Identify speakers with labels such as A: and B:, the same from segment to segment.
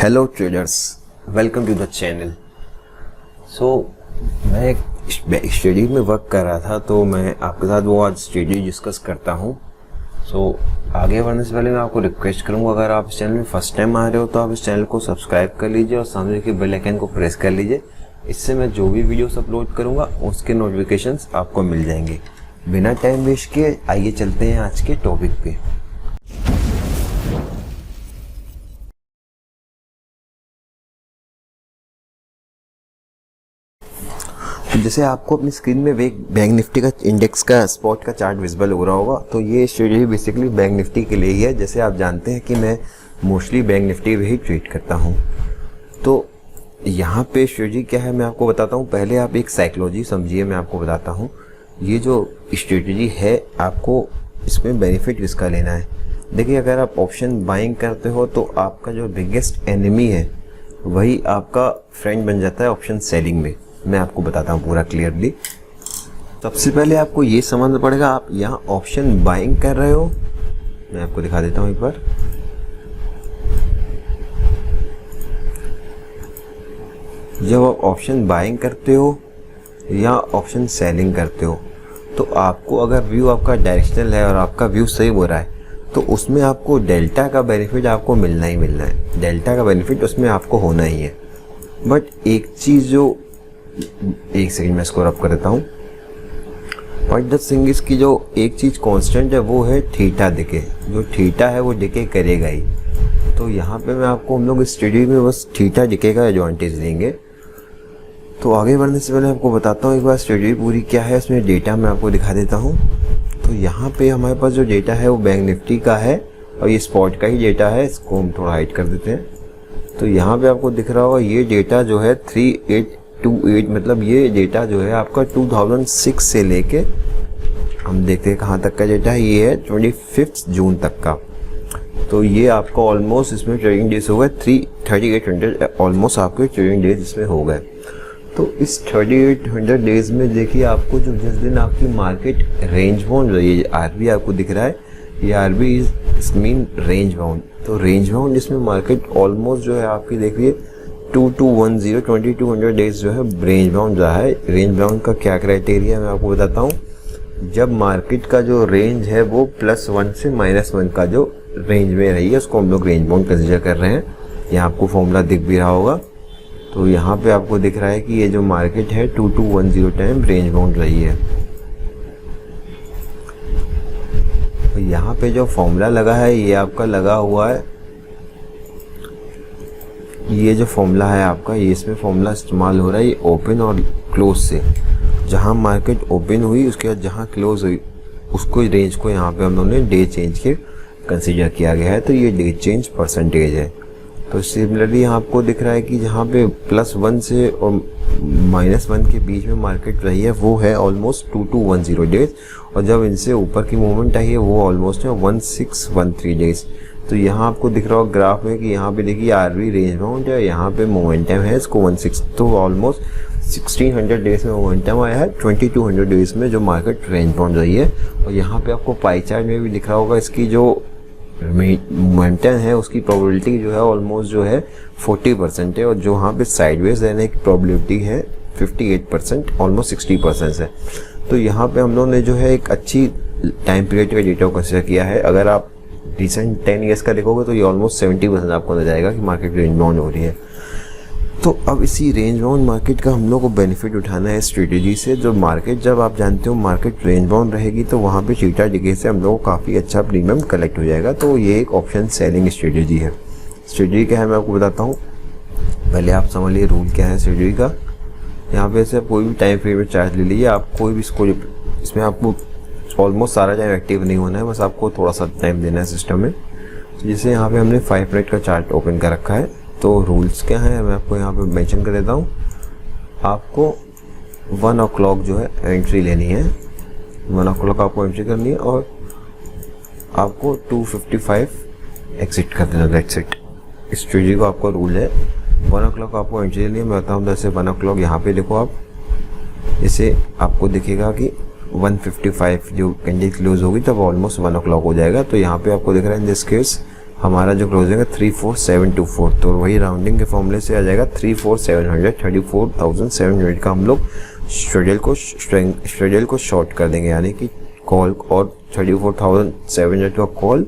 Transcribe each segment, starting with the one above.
A: Hello traders, welcome to the channel. मैं एक study में वर्क कर रहा था, तो मैं आपके साथ वो आज स्टडी डिस्कस करता हूँ। आगे बढ़ने से पहले मैं आपको रिक्वेस्ट करूँगा, अगर आप इस चैनल में फर्स्ट टाइम आ रहे हो तो आप इस चैनल को सब्सक्राइब कर लीजिए और सामने के बेल आइकन को प्रेस कर लीजिए। इससे मैं जो भी वीडियोस अपलोड करूँगा उसके नोटिफिकेशंस आपको मिल जाएंगे। बिना टाइम वेस्ट किए आइए चलते हैं आज के टॉपिक पे। जैसे आपको अपनी स्क्रीन में बैंक निफ्टी का इंडेक्स का स्पॉट का चार्ट विजिबल हो रहा होगा, तो ये स्ट्रेटजी बेसिकली बैंक निफ्टी के लिए ही है। जैसे आप जानते हैं कि मैं मोस्टली बैंक निफ्टी में ही ट्रेड करता हूँ। तो यहाँ पे स्ट्रेटजी क्या है मैं आपको बताता हूँ। पहले आप एक साइकोलॉजी समझिए, मैं आपको बताता हूँ। ये जो स्ट्रेटजी है, आपको इसमें बेनिफिट किसका लेना है। देखिए, अगर आप ऑप्शन बाइंग करते हो तो आपका जो बिगेस्ट एनिमी है वही आपका फ्रेंड बन जाता है ऑप्शन सेलिंग में। मैं आपको बताता हूँ पूरा क्लियरली। सबसे पहले आपको ये समझना पड़ेगा, आप यहाँ ऑप्शन बाइंग कर रहे हो। मैं आपको दिखा देता हूँ एक बार। जब आप ऑप्शन बाइंग करते हो या ऑप्शन सेलिंग करते हो, तो आपको अगर व्यू आपका डायरेक्शनल है और आपका व्यू सही हो रहा है, तो उसमें आपको डेल्टा का बेनिफिट आपको मिलना ही मिलना है। डेल्टा का बेनिफिट उसमें आपको होना ही है। बट एक चीज़ जो, एक सेकंड में इसको रब कर देता हूँ। बट सिंगिस की जो एक चीज़ कांस्टेंट है वो है थीटा डिके। जो थीटा है वो डिके करेगा ही। तो यहाँ पे मैं आपको, हम लोग इस स्टडी में बस थीटा डिके का एडवांटेज देंगे। तो आगे बढ़ने से पहले आपको बताता हूँ एक बार स्टडी पूरी क्या है। इसमें डेटा मैं आपको दिखा देता हूँ। तो यहाँ पे हमारे पास जो डेटा है वो बैंक निफ्टी का है और ये स्पॉट का ही डेटा है। इसको हम थोड़ा हाइड कर देते हैं। तो यहाँ पे आपको दिख रहा होगा ये डेटा जो है 3828, मतलब ये डेटा जो है आपका 2006 से लेके, हम देखते हैं कहाँ तक का डेटा है। ये है 25 जून तक का। तो ये आपका ऑलमोस्ट इसमें ट्रेडिंग डेज हो गए 3800, ऑलमोस्ट आपके ट्रेडिंग डेज इसमें हो गए। तो इस 3800 डेज में देखिए, आपको जो जिस दिन आपकी मार्केट रेंज बाउंड रही है, आरबी आपको दिख रहा है, ये RB is mean range bound. तो रेंज बाउंड इसमें मार्केट ऑलमोस्ट जो है आपकी देखिए 2210 डेज जो है रेंज बाउंड रहा है। रेंज बाउंड का क्या क्राइटेरिया मैं आपको बताता हूँ। जब मार्केट का जो रेंज है वो +1 से -1 का जो रेंज में रही है, उसको हम लोग रेंज बाउंड कंसीडर कर रहे हैं। यहाँ आपको फॉर्मूला दिख भी रहा होगा। तो यहाँ पे आपको दिख रहा है कि ये जो मार्केट है 2210 टाइम रेंज बाउंड रही है। तो यहाँ पे जो फॉर्मूला लगा है ये आपका लगा हुआ है, ये जो फॉर्मूला है आपका, ये इसमें फॉर्मूला इस्तेमाल हो रहा है ये ओपन और क्लोज से। जहाँ मार्केट ओपन हुई उसके बाद जहाँ क्लोज हुई उसको रेंज को यहाँ पे हम लोगों ने डे चेंज के कंसीडर किया गया है। तो ये डे चेंज परसेंटेज है। तो सिमिलरली यहाँ आपको दिख रहा है कि जहाँ पे +1 से और -1 के बीच में मार्केट रही है वो है ऑलमोस्ट 2210 डेज, और जब इनसे ऊपर की मूवमेंट आई है वो ऑलमोस्ट है 1613 डेज। तो यहाँ आपको दिख रहा होगा ग्राफ में कि यहाँ पे देखिए आरबी रेंज बाउंड है, यहाँ पे मोमेंटम है इसको 16, तो ऑलमोस्ट 1600 डेज में मोमेंटम आया है। 2200 डेज में जो मार्केट रेंज बाउंड रही है। और यहाँ पे आपको पाई चार्ट में भी दिख रहा होगा इसकी जो मोमेंटम है उसकी प्रोबेबिलिटी जो है ऑलमोस्ट जो है 40% है, और जो यहाँ पे साइडवेज रहने की प्रोबेबिलिटी है 58%, ऑलमोस्ट 60% है। तो यहाँ पे हम लोगों ने जो है एक अच्छी टाइम पीरियड का डेटा को कंसिडर किया है। अगर आप रिसेंट 10 ईयर्स का देखोगे तो ये ऑलमोस्ट 70% आपको नजर आएगा कि मार्केट रेंज बाउंड हो रही है। तो अब इसी रेंज बाउंड मार्केट का हम लोग को बेनिफिट उठाना है स्ट्रेटेजी से। जो मार्केट, जब आप जानते हो मार्केट रेंज बाउंड रहेगी तो वहाँ पे थीटा डिके से हम लोग को काफ़ी अच्छा प्रीमियम कलेक्ट हो जाएगा। तो ये एक ऑप्शन सेलिंग स्ट्रेटेजी है। स्ट्रेटेजी क्या है मैं आपको बताता हूँ। पहले आप समझ लीजिए रूल क्या है स्ट्रेटेजी का। यहाँ पे से कोई भी टाइम फ्रेम में चार्ज ले लीजिए, आप कोई भी इसको, इसमें आपको ऑलमोस्ट सारा टाइम एक्टिव नहीं होना है, बस आपको थोड़ा सा टाइम देना है सिस्टम में। तो जैसे यहाँ पे हमने 5 मिनट का चार्ट ओपन कर रखा है। तो रूल्स क्या है मैं आपको यहाँ पे मेंशन कर देता हूँ। आपको 1 o'clock जो है एंट्री लेनी है, 1 o'clock आपको एंट्री करनी है, और आपको 2:55 एग्जिट कर देना। That's it. इस स्ट्रेटजी को आपका रूल है। 1 o'clock आपको एंट्री लेनी है। मैं बताऊँ जैसे 1 o'clock यहाँ पे देखो आप, जैसे आपको दिखेगा कि 1:55 जो कैंडल क्लोज होगी तब ऑलमोस्ट 1 o'clock हो जाएगा। तो यहाँ पे आपको दिख रहा है इन दिस केस हमारा जो क्लोजिंग है 34724, तो वही राउंडिंग के फॉर्मूले से आ जाएगा 34700, 34,700 का हम लोग स्ट्रेडल को शॉर्ट कर देंगे, यानी कि कॉल, और 34,700 का कॉल,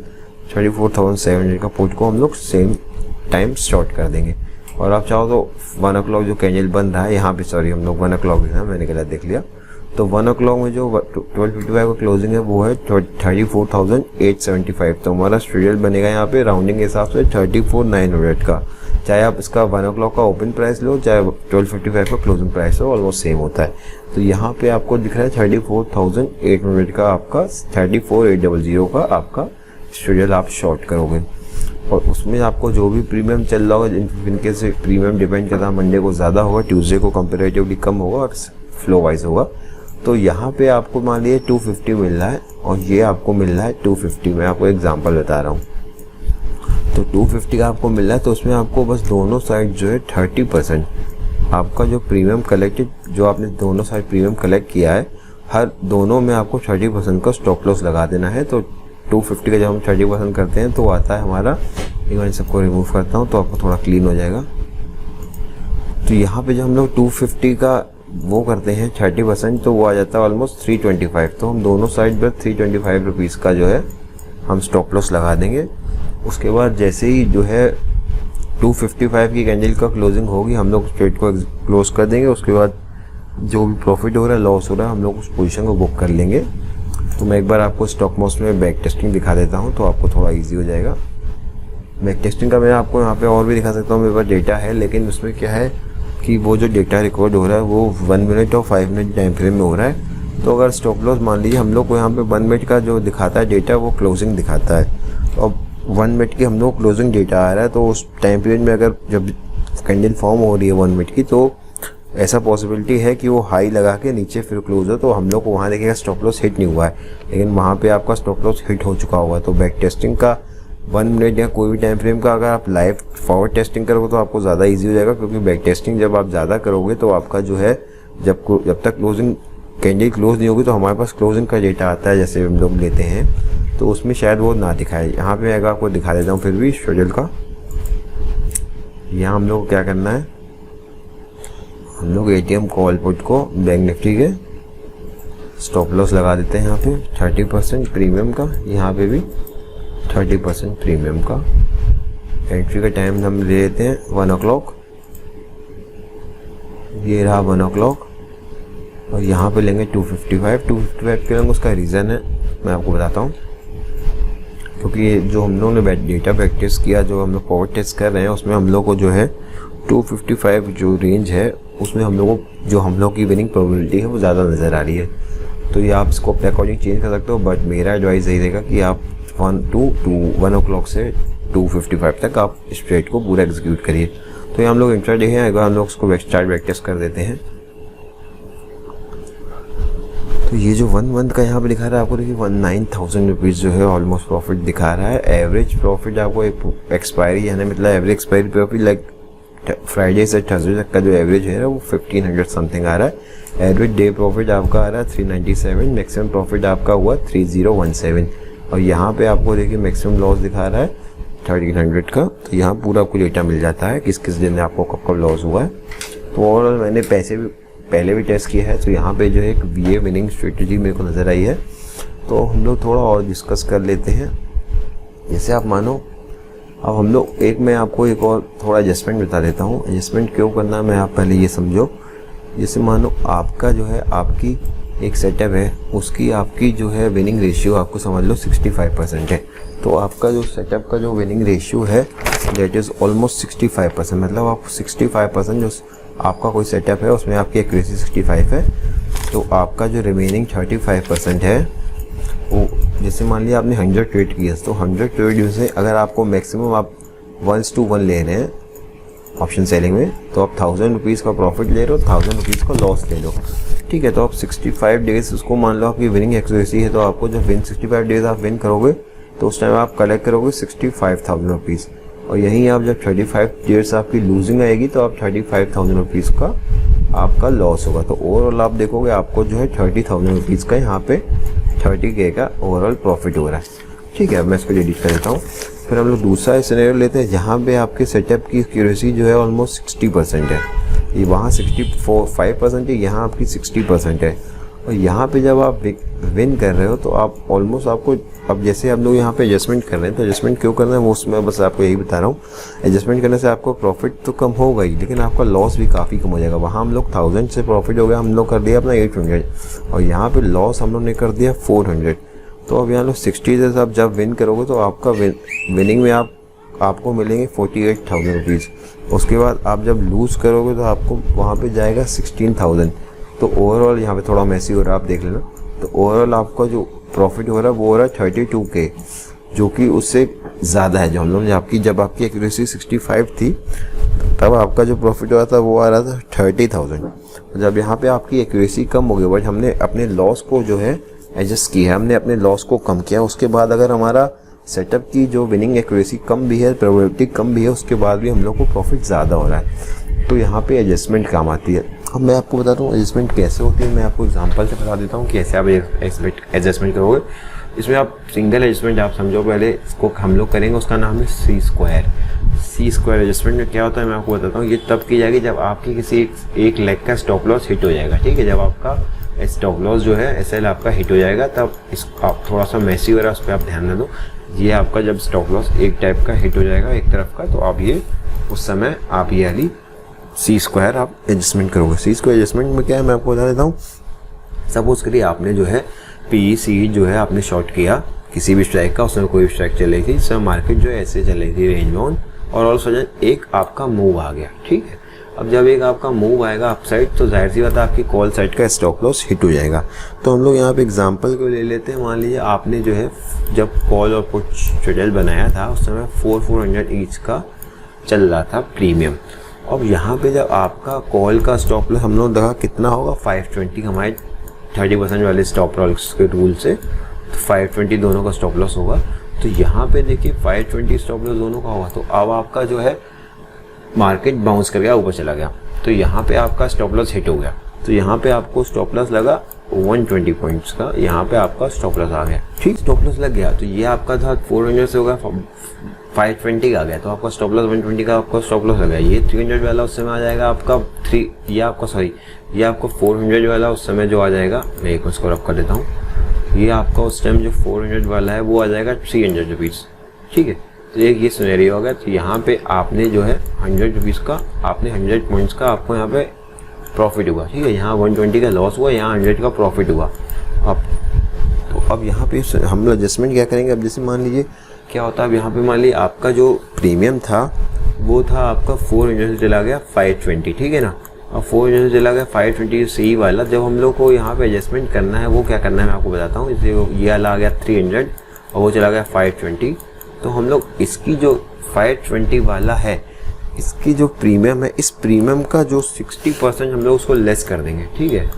A: 34,700 का पुट को हम लोग सेम टाइम शॉर्ट कर देंगे। और आप चाहो तो 1 o'clock जो कैंडल बन रहा है यहाँ पे, सॉरी हम लोग 1 o'clock है, मैंने गलत देख लिया, तो 1 o'clock में जो 12:55 का क्लोजिंग है वो है 34,875, तो हमारा स्ट्रेडल बनेगा यहाँ पे राउंडिंग के हिसाब से 34,900 का। चाहे आप इसका 1 o'clock का ओपन प्राइस लो, चाहे 12:55 का क्लोजिंग प्राइस हो, ऑलमोस्ट सेम होता है। तो यहाँ पे आपको दिख रहा है 34,800 का आपका, 34,800 का आपका स्ट्रेडल आप शॉर्ट करोगे। और उसमें आपको जो भी प्रीमियम चल रहा होगा, इनके से प्रीमियम डिपेंड करता है, मंडे को ज़्यादा होगा, ट्यूसडे को कंपेरेटिवली कम होगा और फ्लो वाइज होगा। तो यहाँ पे आपको मान लीजिए 250 मिल रहा है और ये आपको मिल रहा है 250, मैं आपको एग्जांपल बता रहा हूँ। तो 250 का आपको मिल रहा है, तो उसमें आपको बस दोनों साइड जो है 30% आपका जो प्रीमियम कलेक्टेड, जो आपने दोनों साइड प्रीमियम कलेक्ट किया है, हर दोनों में आपको 30% का स्टॉप लॉस लगा देना है। तो 250 का जब हम 30% करते हैं तो आता है हमारा, मैं इन सबको रिमूव करता हूँ तो आपको थोड़ा क्लीन हो जाएगा। तो यहाँ पे जब हम लोग 250 का वो करते हैं 30%, तो वो आ जाता है ऑलमोस्ट 325। तो हम दोनों साइड पर 325 रुपीज़ का जो है हम स्टॉप लॉस लगा देंगे। उसके बाद जैसे ही जो है 255 की कैंडल का क्लोजिंग होगी, हम लोग ट्रेड को क्लोज कर देंगे। उसके बाद जो भी प्रॉफिट हो रहा है, लॉस हो रहा है, हम लोग उस पोजीशन को बुक कर लेंगे। तो मैं एक बार आपको स्टॉक मॉस्ट में बैक टेस्टिंग दिखा देता हूँ, तो आपको थोड़ा ईजी हो जाएगा। बैक टेस्टिंग का मैं आपको यहाँ पे और भी दिखा सकता हूँ, मेरे पास डेटा है, लेकिन उसमें क्या है कि वो जो डेटा रिकॉर्ड हो रहा है वो 1 मिनट और 5 मिनट टाइम फ्रेम में हो रहा है। तो अगर स्टॉप लॉस मान लीजिए हम लोग को यहाँ पे 1 मिनट का जो दिखाता है डेटा, वो क्लोजिंग दिखाता है, और 1 मिनट की हम लोग क्लोजिंग डेटा आ रहा है। तो उस टाइम पीरियड में अगर जब कैंडल फॉर्म हो रही है 1 मिनट की, तो ऐसा पॉसिबिलिटी है कि वो हाई लगा के नीचे फिर क्लोज हो, तो हम लोग को वहाँ देखेगा स्टॉप लॉस हिट नहीं हुआ है, लेकिन वहाँ पे आपका स्टॉप लॉस हिट हो चुका होगा। तो बैक टेस्टिंग का 1 मिनट या कोई भी टाइम फ्रेम का अगर आप लाइव फॉरवर्ड टेस्टिंग करोगे तो आपको ज़्यादा इजी हो जाएगा, क्योंकि बैक टेस्टिंग जब आप ज़्यादा करोगे तो आपका जो है जब तक क्लोजिंग कैंडल क्लोज नहीं होगी, तो हमारे पास क्लोजिंग का डेटा आता है जैसे हम लोग लेते हैं, तो उसमें शायद वो ना दिखाए। यहाँ पे अगर आपको दिखा देता हूँ फिर भी शेड्यूल का, यहाँ हम लोग को क्या करना है, हम लोग ATM कॉल पुट को बैंक निफ्टी के स्टॉप लॉस लगा देते हैं यहाँ पे 30% प्रीमियम का, यहाँ पे भी 30% प्रीमियम का। एंट्री का टाइम हम ले लेते हैं 1 o'clock, ये रहा 1 o'clock, और यहाँ पे लेंगे 255 के लेंगे। उसका रीज़न है मैं आपको बताता हूँ, क्योंकि जो हम लोगों ने डेटा बैक टेस्ट किया, जो हम लोग फॉरवर्ड टेस्ट कर रहे हैं, उसमें हम लोग को जो है 255 जो रेंज है, उसमें हम लोगों को जो हम लोग की विनिंग प्रोबेबिलिटी है वो ज़्यादा नज़र आ रही है। तो ये आप इसको अपने अकॉर्डिंग चेंज कर सकते हो, बट मेरा एडवाइस यही रहेगा कि आप 1 o'clock से 255 तक आप इस ट्रेड को पूरा एग्जीक्यूट करिए। तो ये हम लोग इंट्राडे हैं, अगर हम लोग उसको स्टार्ट बैक टेस्ट कर देते हैं, तो ये जो 1 मंथ का यहाँ पे दिखा रहा है आपको, देखिए 19,000 रुपीज़ जो है ऑलमोस्ट प्रॉफिट दिखा रहा है। एवरेज प्रॉफिट आपको एक एक्सपायरी यानी मतलब average expiry profit like Friday से थर्सडे तक का जो एवरेज है वो 1500 समथिंग आ रहा है। एवरेज डे प्रॉफिट आपका आ रहा है 397, मैक्सिमम प्रॉफिट आपका हुआ 3017, और यहाँ पे आपको देखिए मैक्सिमम लॉस दिखा रहा है 1300 का। तो यहाँ पूरा आपको डेटा मिल जाता है किस किस दिन आपको कब कब लॉस हुआ है। तो ओवरऑल मैंने पैसे भी पहले भी टेस्ट किया है, तो यहाँ पे जो है एक ये विनिंग स्ट्रेटजी मेरे को नज़र आई है। तो हम लोग थोड़ा और डिस्कस कर लेते हैं। जैसे आप मानो अब हम लोग मैं आपको एक और थोड़ा एडजस्टमेंट बता देता हूँ। एडजस्टमेंट क्यों करना है मैं आप पहले ये समझो। जैसे मानो आपका जो है आपकी एक सेटअप है, उसकी आपकी जो है विनिंग रेशियो आपको समझ लो 65% है। तो आपका जो सेटअप का जो विनिंग रेशियो है दैट इज़ ऑलमोस्ट 65%, मतलब आप 65% जो आपका कोई सेटअप है उसमें आपकी एक्यूरेसी 65 है। तो आपका जो रिमेनिंग 35% है वो, जैसे मान लिया आपने 100 ट्रेड किया, तो 100 ट्रेड में से अगर आपको मैक्सिमम आप 1:1 ले रहे हैं ऑप्शन सेलिंग में, तो आप 1000 रुपीज़ का प्रॉफिट ले रहे हो, 1000 रुपीज़ का लॉस ले लो, ठीक है। तो आप 65 डेज उसको मान लो आपकी विनिंग एक्यूरेसी है, तो आपको जब 65 डेज आप विन करोगे तो उस टाइम आप कलेक्ट करोगे 65,000 रुपीज़। और यहीं आप जब 35 डेज आपकी लूजिंग आएगी तो आप 35,000 रुपीज़ का आपका लॉस होगा। तो ओवरऑल आप देखोगे आपको जो है 30,000 रुपीज़ का यहाँ पे 30K का ओवरऑल प्रॉफिट हो रहा है, ठीक है। मैं इसको डिलीट कर देता हूँ। फिर हम लोग दूसरा सिनेरियो लेते हैं जहाँ पे आपके सेटअप की एक्यूरेसी जो है ऑलमोस्ट 60% है। ये वहाँ 65% है, यहाँ आपकी 60% है। और यहाँ पे जब आप विन कर रहे हो तो आप ऑलमोस्ट आपको, अब जैसे हम लोग यहाँ पे एडजस्टमेंट कर रहे हैं तो एडजस्टमेंट क्यों करना है वो उसमें बस आपको यही बता रहा हूँ। एडजस्टमेंट करने से आपको प्रॉफिट तो कम होगा ही, लेकिन आपका लॉस भी काफ़ी कम हो जाएगा। वहाँ हम लोग 1000 से प्रॉफिट हो गया, हम लोग कर दिया अपना 800, और यहाँ पे लॉस हम लोग ने कर दिया 400। तो अब यहाँ लोग 60 से आप जब विन करोगे तो आपका विनिंग में आपको मिलेंगे 48,000 रुपीज़। उसके बाद आप जब लूज़ करोगे तो आपको वहाँ पे जाएगा 16,000। तो ओवरऑल यहाँ पे थोड़ा मैसी हो रहा है, आप देख लेना। तो ओवरऑल आपका जो प्रॉफिट हो रहा है वो हो रहा है 32K, जो कि उससे ज़्यादा है। जो हम लोग जब आपकी एक्यूरेसी 65 थी तब आपका जो प्रॉफिट हो रहा था वो आ रहा था 30,000। जब यहाँ पे आपकी एक्यूरेसी कम हो गई, बट हमने अपने लॉस को जो है एडजस्ट किया है, हमने अपने लॉस को कम किया। उसके बाद अगर हमारा सेटअप की जो विनिंग एक्यूरेसी कम भी है, प्रोबेबिलिटी कम भी है, उसके बाद भी हम लोग को प्रॉफिट ज़्यादा हो रहा है। तो यहाँ पे एडजस्टमेंट काम आती है। अब मैं आपको बताता हूँ एडजस्टमेंट कैसे होती है। मैं आपको एग्जांपल से बता देता हूँ कि कैसे आप एडजस्टमेंट करोगे। इसमें आप सिंगल एडजस्टमेंट आप समझो, पहले इसको हम लोग करेंगे, उसका नाम है सी स्क्वायर एडजस्टमेंट में क्या होता है मैं आपको बताता हूँ। ये तब की जाएगी जब आपकी किसी एक लेग का स्टॉप लॉस हिट हो जाएगा, ठीक है। जब आपका स्टॉप लॉस जो है SL आपका हिट हो जाएगा तब आप थोड़ा सा मैसी हो रहा है, उस पर आप ध्यान न दो। ये आपका जब स्टॉप लॉस एक टाइप का हिट हो जाएगा एक तरफ का, तो आप ये उस समय आप ये वाली सी स्क्वायर आप एडजस्टमेंट करोगे। सी स्क्वायर एडजस्टमेंट में क्या है मैं आपको बता देता हूँ। सपोज करिए आपने जो है PEC जो है आपने शॉर्ट किया किसी भी स्ट्राइक का, उसमें कोई स्ट्राइक चल रही थी, सब मार्केट जो है ऐसे चल रही थी रेंज बाउंड, और ऑल सडन एक आपका मूव आ गया, ठीक है। अब जब एक आपका मूव आएगा अपसाइड तो जाहिर सी बात है आपकी कॉल साइड का स्टॉप लॉस हिट हो जाएगा। तो हम लोग यहाँ पे एग्जांपल को ले लेते हैं। मान लीजिए आपने जो है जब कॉल और पुट शेड्यूल बनाया था उस समय 400 ईच का चल रहा था प्रीमियम। अब यहाँ पे जब आपका कॉल का स्टॉप लॉस हम लोग देखा कितना होगा 520, हमारे 30% वाले स्टॉप लॉस के रूल से तो 520 दोनों का स्टॉप लॉस होगा। तो यहाँ पे देखिए 520 स्टॉप लॉस दोनों का होगा। तो अब आपका जो है मार्केट बाउंस कर गया, ऊपर चला गया, तो यहाँ पे आपका स्टॉप लॉस हिट हो गया। तो यहाँ पे आपको स्टॉप लॉस लगा 120 पॉइंट्स का, यहाँ पे आपका स्टॉप लॉस आ गया, ठीक। स्टॉप लॉस लग गया तो ये आपका था 400 से होगा 520 का आ गया, तो आपका स्टॉप लॉस 120 का आपका स्टॉप लॉस लगा। ये 300 वाला उस समय आ जाएगा आपका ये आपका 400 वाला उस समय जो आ जाएगा, मैं एक उसको रब कर देता हूँ। ये आपका उस टाइम जो 400 वाला है वो आ जाएगा 300 रुपीज़, ठीक है। तो एक ये सिनेरियो होगा। तो यहाँ पे आपने जो है 100 रुपीज़ का आपने 100 पॉइंट्स का आपको यहाँ पे प्रॉफिट हुआ, ठीक है। यहाँ 120 का लॉस हुआ, यहाँ 100 का प्रॉफिट हुआ। अब यहाँ पे हम लोग एडजस्टमेंट क्या करेंगे। अब जैसे मान लीजिए क्या होता है, अब यहाँ पे मान लीजिए आपका जो प्रीमियम था वो था आपका 400 से चला गया 520, ठीक है ना। अब 400 से चला गया 520 सही वाला। जब हम लोग को यहाँ पे एडजस्टमेंट करना है वो क्या करना है मैं आपको बताता हूँ। जैसे ये वाला आ गया 300 और वो चला गया 520, तो हम लोग इसकी जो 520 वाला है इसकी जो प्रीमियम है, इस प्रीमियम का जो 60% हम लोग उसको लेस कर देंगे, ठीक है।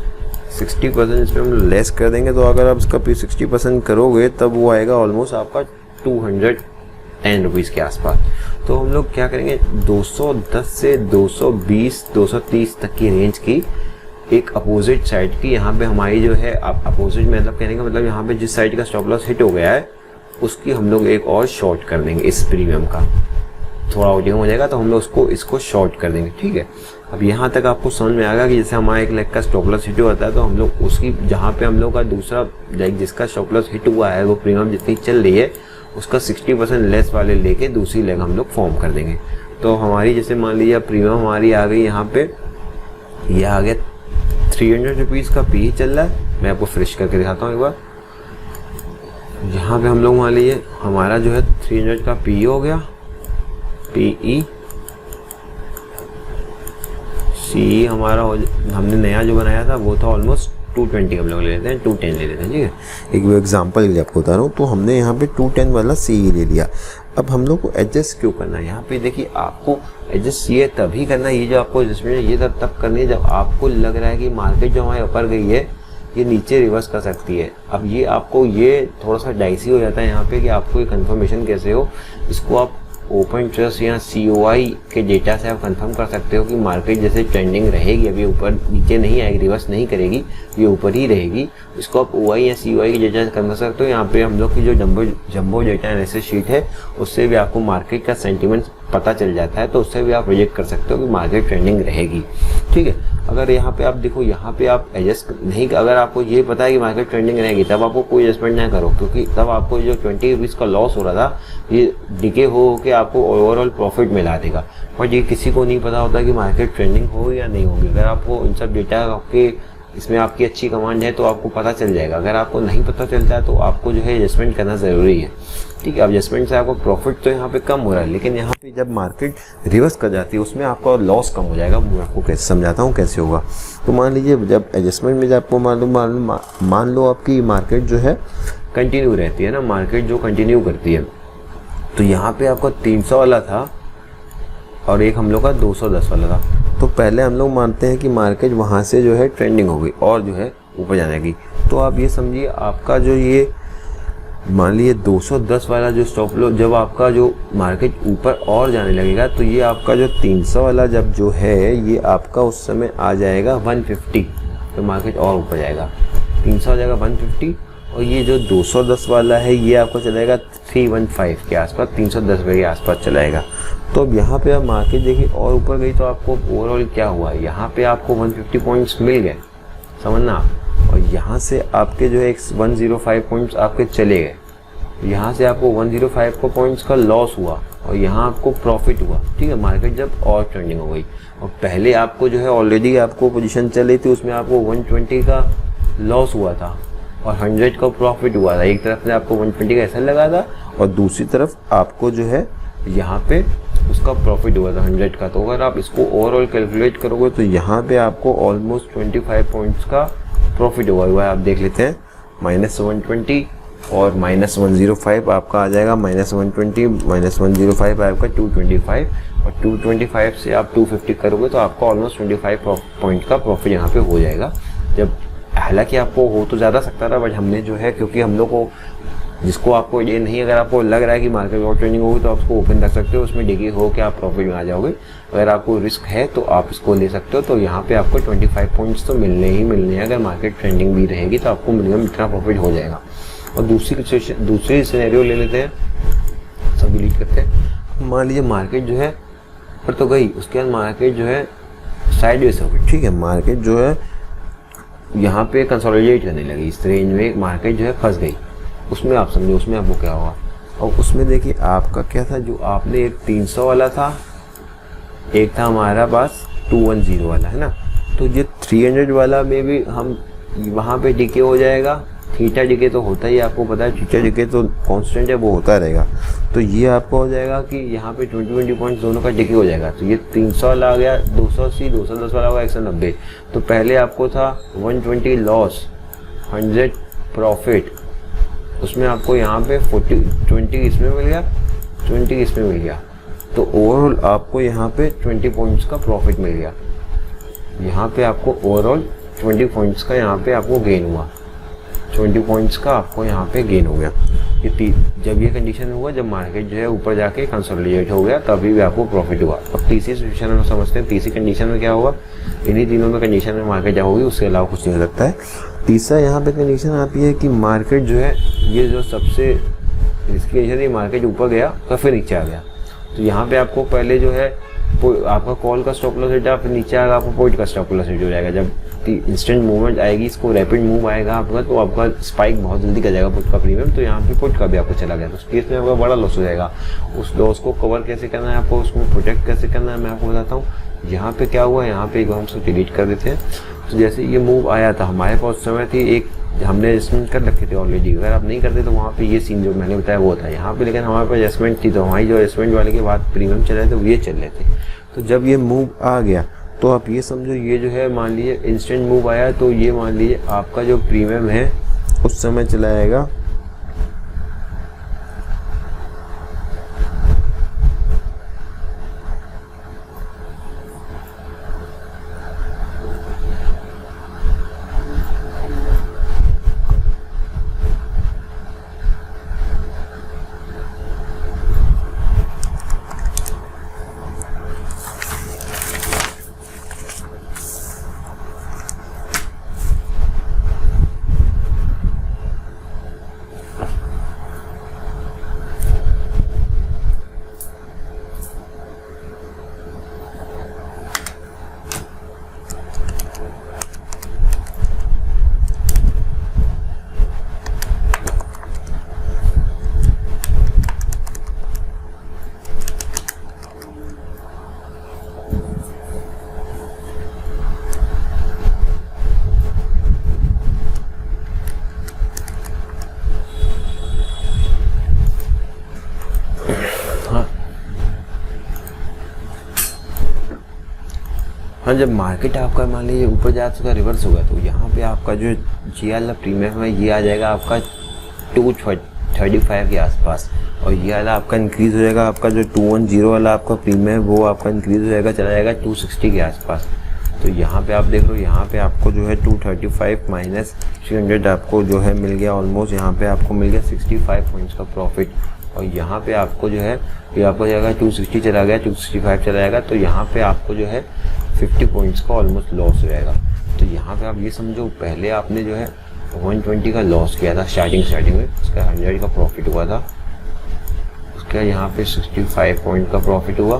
A: 60% इसमें हम लोग लेस कर देंगे। तो अगर आप इसका 60% करोगे तब वो आएगा ऑलमोस्ट आपका 210 रुपीज़ के आसपास। तो हम लोग क्या करेंगे 210 से 220 230 तक की रेंज की एक अपोजिट साइड की, यहाँ पे हमारी जो है अपोजिट मतलब कहने का मतलब यहाँ पे जिस साइड का स्टॉप लॉस हिट हो गया है उसकी हम लोग एक और शॉर्ट कर देंगे। इस प्रीमियम का थोड़ा ओटिंग हो जाएगा तो हम लोग इसको शॉर्ट कर देंगे, ठीक है। अब यहाँ तक आपको समझ में आएगा कि जैसे हमारा एक लेग का स्टॉप लॉस हिट होता है तो हम लोग उसकी जहाँ पे हम लोग का दूसरा लेग जिसका स्टॉप लॉस हिट हुआ है वो प्रीमियम जितनी चल रही है उसका 60% लेस वाले लेके दूसरी लेग हम लोग फॉर्म कर देंगे। तो हमारी जैसे मान लीजिए प्रीमियम हमारी आ गई यहाँ पे, ये आ गया 300 रुपीज़ का पी चल रहा है। मैं आपको फ्रेश करके दिखाता हूँ एक बार। यहाँ पे हम लोग मान लीजिए हमारा जो है 300 का पी हो गया, PE CE हमारा हमने नया जो बनाया था वो था ऑलमोस्ट 220 हम लोग ले लेते हैं, 210 ले लेते हैं, ठीक है। एक वो एग्जांपल के लिए आपको बता रहा हूँ। तो हमने यहाँ पे 210 वाला CE ले लिया। अब हम लोग को एडजस्ट क्यों करना है यहाँ पे, देखिए आपको एडजस्ट ये तभी करना है, ये जो आपको एडजस्टमेंट ये तब करनी है जब आपको लग रहा है कि मार्केट जो हमारे ऊपर गई है ये नीचे रिवर्स कर सकती है। अब ये आपको ये थोड़ा सा डाइसी हो जाता है यहाँ पे कि आपको ये कंफर्मेशन कैसे हो, इसको आप ओपन ट्रस्ट या COI के डेटा से आप कंफर्म कर सकते हो कि मार्केट जैसे ट्रेंडिंग रहेगी, अभी ऊपर नीचे नहीं आएगी, रिवर्स नहीं करेगी, ये ऊपर ही रहेगी। इसको आप OI या COI के डेटा से कर सकते हो। यहाँ पे हम लोग की जो जंबो डेटा एनालिसिस शीट है उससे भी आपको मार्केट का सेंटिमेंट पता चल जाता है, तो उससे भी आप प्रोजेक्ट कर सकते हो कि मार्केट ट्रेंडिंग रहेगी। ठीक है, अगर यहाँ पे आप देखो, यहाँ पे आप एडजस्ट नहीं, अगर आपको ये पता है कि मार्केट ट्रेंडिंग रहेगी तब आपको कोई एडजस्टमेंट नहीं करो, क्योंकि तब आपको जो 20 रुपीज़ का लॉस हो रहा था ये डिके हो के आपको ओवरऑल प्रॉफिट मिला देगा। बट ये किसी को नहीं पता होता कि मार्केट ट्रेंडिंग हो या नहीं होगी। अगर आपको इन सब डेटा आपके इसमें आपकी अच्छी कमांड है तो आपको पता चल जाएगा। अगर आपको नहीं पता चलता है तो आपको जो है एडजस्टमेंट करना ज़रूरी है। ठीक है, अब एडजस्टमेंट से आपको प्रॉफिट तो यहाँ पे कम हो रहा है, लेकिन यहाँ पे जब मार्केट रिवर्स कर जाती है उसमें आपका लॉस कम हो जाएगा। मैं आपको कैसे समझाता हूँ कैसे होगा। तो मान लीजिए जब एडजस्टमेंट में जब आपको मान लो आपकी मार्केट जो है कंटिन्यू रहती है ना, मार्केट जो कंटिन्यू करती है, तो यहाँ पे आपका 300 वाला था और एक हम लोग का 210 वाला था। तो पहले हम लोग मानते हैं कि मार्केट वहाँ से जो है ट्रेंडिंग हो गई और जो है ऊपर जाने लगी। तो आप ये समझिए आपका जो ये मान लीजिए 210 वाला जो स्टॉप लॉस, जब आपका जो मार्केट ऊपर और जाने लगेगा तो ये आपका जो 300 वाला जब जो है ये आपका उस समय आ जाएगा 150, तो मार्केट और ऊपर जाएगा। 300 आ जाएगा 150 और ये जो 210 वाला है ये आपको चलाएगा 315 के आसपास, 310 के आसपास चलाएगा। तो अब यहाँ पे आप मार्केट देखिए और ऊपर गई तो आपको ओवरऑल क्या हुआ, यहाँ पे आपको 150 पॉइंट्स मिल गए, समझना। और यहाँ से आपके जो है 105 पॉइंट्स आपके चले गए, यहाँ से आपको 105 को पॉइंट्स का लॉस हुआ और यहाँ आपको प्रॉफिट हुआ। ठीक है, मार्केट जब और ट्रेंडिंग हो गई और पहले आपको जो है ऑलरेडी आपको पोजीशन चल रही थी उसमें आपको 120 का लॉस हुआ था और 100 का प्रॉफिट हुआ था। एक तरफ से आपको 120 का ऐसा लगा था और दूसरी तरफ आपको जो है यहाँ पे उसका प्रॉफिट हुआ था 100 का। तो अगर आप इसको ओवरऑल कैलकुलेट करोगे तो यहाँ पे आपको ऑलमोस्ट 25 पॉइंट्स का प्रॉफिट हुआ है। आप देख लेते हैं -120 और -105 आपका आ जाएगा, -120 -105 आपका 225 और 225 से आप 250 करोगे तो आपका ऑलमोस्ट 25 पॉइंट का प्रॉफिट यहाँ पे हो जाएगा। जब हालांकि आपको हो तो ज़्यादा सकता था, बट हमने जो है क्योंकि हम लोग को जिसको आपको ये नहीं, अगर आपको लग रहा है कि मार्केट और ट्रेंडिंग होगी तो आप उसको ओपन रख सकते हो, उसमें डिगे हो के आप प्रॉफिट में आ जाओगे। अगर आपको रिस्क है तो आप इसको ले सकते हो। तो यहाँ पे आपको 25 पॉइंट्स तो मिलने ही मिलने हैं। अगर मार्केट ट्रेंडिंग भी रहेगी तो आपको मिनिमम इतना प्रॉफिट हो जाएगा। और दूसरी सिनेरियो ले लेते हैं, सब डिलीट करते हैं। मान लीजिए मार्केट जो है पर तो गई, उसके बाद मार्केट जो है साइडवेज हो गई। ठीक है, मार्केट जो है यहाँ पे कंसोलिडेट करने लगी, इस रेंज में मार्केट जो है फंस गई। उसमें आप समझो उसमें आपको क्या होगा। और उसमें देखिए आपका क्या था, जो आपने एक 300 वाला था, एक था हमारा पास 210 वाला, है ना। तो ये 300 वाला में भी हम वहाँ पे डिके हो जाएगा। थीटा डिके तो होता ही, आपको पता है थीटा डिके तो कांस्टेंट है, वो होता रहेगा। तो ये आपको हो जाएगा कि यहाँ पे 20 पॉइंट्स दोनों का डिके हो जाएगा। तो ये 300 वाला आ गया 280, 210 वाला होगा 190। तो पहले आपको था 120 लॉस, 100 प्रॉफिट, उसमें आपको यहाँ पे 20 इसमें मिल गया, 20 इसमें मिल गया। तो ओवरऑल आपको यहाँ पे 20 पॉइंट्स का प्रॉफिट मिल गया। यहाँ पे आपको ओवरऑल 20 पॉइंट्स का यहाँ पे आपको गेन हुआ, 20 पॉइंट्स का आपको यहाँ पे गेन हो गया। ये जब ये कंडीशन हुआ, जब मार्केट जो है ऊपर जाके कंसोलिडेट हो गया, तभी भी आपको प्रॉफिट हुआ। अब तीसरी सिचुएशन में समझते हैं, तीसरी कंडीशन में क्या होगा। इन्हीं तीनों में कंडीशन में मार्केट जब होगी उसके अलावा कुछ नहीं हो सकता है। तीसरा यहाँ पे कंडीशन आती है कि मार्केट जो है ये जो सबसे रिस्की कंडीशन है, मार्केट ऊपर गया तो फिर नीचे आ गया। तो यहाँ पे आपको पहले जो है आपका कॉल का स्टॉप लॉस रेट, फिर नीचे आएगा आपको पुट का स्टॉप लॉस रेट हो जाएगा। जब इंस्टेंट मूवमेंट आएगी, इसको रैपिड मूव आएगा आपका, तो आपका स्पाइक बहुत जल्दी कर जाएगा पुट का प्रीमियम। तो यहाँ पे पुट का भी आपको चला गया, तो उस केस में आपका बड़ा लॉस हो जाएगा। उस लॉस को कवर कैसे करना है, आपको उसको प्रोटेक्ट कैसे करना है, मैं आपको बताता हूँ। यहाँ पे क्या हुआ, यहाँ पे एक बार हम उसको डिलीट कर देते हैं। तो जैसे ये मूव आया था, हमारे पास समय थी एक, हमने एडजस्टमेंट कर रखे थे ऑलरेडी। अगर आप नहीं करते तो वहाँ पे ये सीन जो मैंने बताया वो था यहाँ पे, लेकिन हमारे पास एडजस्टमेंट थी, तो हमारी जो एडजस्टमेंट वाले के बाद प्रीमियम चल रहे थे वो ये चल रहे थे। तो जब ये मूव आ गया तो आप ये समझो, ये जो है मान लीजिए इंस्टेंट मूव आया, तो ये मान लीजिए आपका जो प्रीमियम है उस समय चला आएगा हाँ, जब मार्केट आपका मान लीजिए ऊपर जाए तो उसका रिवर्स होगा, तो यहाँ पे आपका जो GL प्रीमियम है ये आ जाएगा आपका 235 के आसपास, और ये वाला आपका इंक्रीज़ हो जाएगा, आपका जो 210 वाला आपका प्रीमियम है वो आपका इंक्रीज़ हो जाएगा, चला जाएगा 260 के आसपास। तो यहाँ पे आप देख रहे हो, यहाँ पे आपको जो है 235 माइनस 300 आपको जो है मिल गया ऑलमोस्ट, यहाँ पे आपको मिल गया 65 पॉइंट्स का प्रॉफिट। और यहाँ पे आपको जो है ये आपको जाएगा 260 चला गया, 265 चला जाएगा, तो यहाँ पे आपको जो है 50 पॉइंट्स का ऑलमोस्ट लॉस हो जाएगा। तो यहाँ पे आप ये समझो, पहले आपने जो है 120 का लॉस किया था स्टार्टिंग में, उसका 100 का प्रॉफिट हुआ था, उसका यहाँ पे 65 पॉइंट का प्रॉफिट हुआ,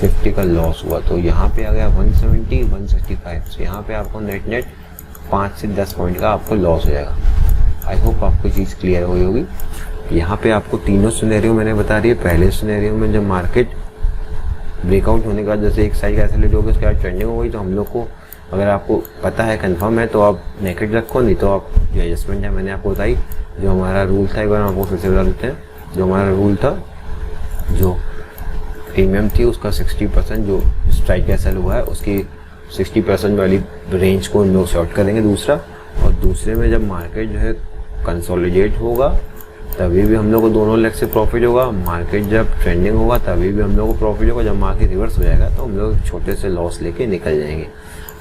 A: 50 का लॉस हुआ, तो यहाँ पे आ गया 170 165। तो यहाँ पे आपको नेट 5 से 10 पॉइंट का आपको लॉस हो जाएगा। आई होप आपको चीज़ क्लियर हुई होगी। यहाँ पे आपको तीनों सिनेरियो मैंने बता दिए। पहले सिनेरियो में जब मार्केट ब्रेकआउट होने का जैसे एक साइड ऐसे लेट हो गया, उसके बाद ट्रेंडिंग हो गई, तो हम लोग को अगर आपको पता है कंफर्म है तो आप नेकेट रखो, नहीं तो आप जो एडजस्टमेंट है मैंने आपको बताई, जो हमारा रूल था एक बार आपको फिर से बता देते हैं। जो हमारा रूल था, जो प्रीमियम थी उसका 60% जो स्ट्राइक कैसल हुआ है उसकी 60% वाली रेंज को हम लोग शॉर्ट करेंगे दूसरा, और दूसरे में जब मार्केट जो है कंसोलिडेट होगा तभी भी हम लोग को दोनों लेग से प्रॉफिट होगा, मार्केट जब ट्रेंडिंग होगा तभी भी हम लोग को प्रॉफिट होगा, जब मार्केट रिवर्स हो जाएगा तो हम लोग छोटे से लॉस लेके निकल जाएंगे।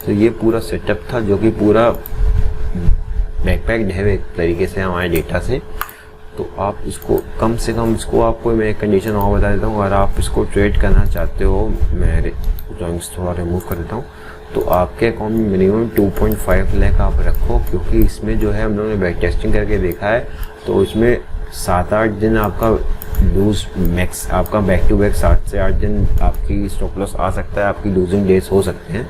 A: तो ये पूरा सेटअप था जो कि पूरा बैकपैक्ड है एक तरीके से हमारे डेटा से। तो आप इसको कम से कम इसको आपको मैं एक कंडीशन और बता देता हूँ, अगर आप इसको ट्रेड करना चाहते हो, मैं ड्रॉइंग्स थोड़ा रिमूव कर देता हूँ, तो आपके अकाउंट में मिनिमम 2.5 लाख आप रखो, क्योंकि इसमें जो है हम लोगों ने बैक टेस्टिंग करके देखा है, तो इसमें 7-8 दिन आपका लूज मैक्स आपका बैक टू बैक 7 से 8 दिन आपकी स्टॉप लॉस आ सकता है, आपकी लूजिंग डेज हो सकते हैं।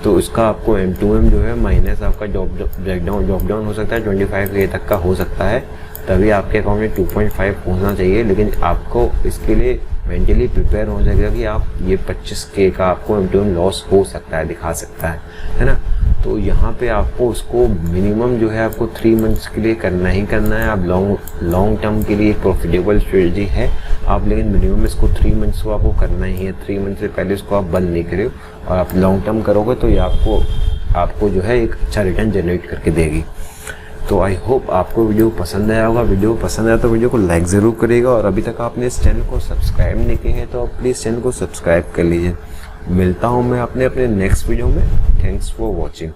A: तो इसका आपको M2M जो है माइनस आपका ड्रॉप डाउन हो सकता है, 25K तक का हो सकता है, तभी आपके अकाउंट में 2.5 पहुँचना चाहिए। लेकिन आपको इसके लिए मेंटली प्रिपेयर हो जाएगा कि आप ये 25K का आपको M2M लॉस हो सकता है, दिखा सकता है ना। तो यहाँ पे आपको उसको मिनिमम जो है आपको 3 मंथ्स के लिए करना ही करना है। आप लॉन्ग टर्म के लिए एक प्रॉफिटेबल स्ट्रेटजी है आप, लेकिन मिनिमम इसको 3 मंथ्स को आपको करना ही है। 3 मंथ से पहले इसको आप बंद नहीं करो, और आप लॉन्ग टर्म करोगे तो ये आपको जो है एक अच्छा रिटर्न जनरेट करके देगी। तो आई होप आपको वीडियो पसंद आया होगा। वीडियो पसंद आया तो वीडियो को लाइक ज़रूर करिएगा, और अभी तक आपने इस चैनल को सब्सक्राइब नहीं किए हैं तो आप प्लीज़ चैनल को सब्सक्राइब कर लीजिए। मिलता हूँ मैं अपने नेक्स्ट वीडियो में। Thanks for watching.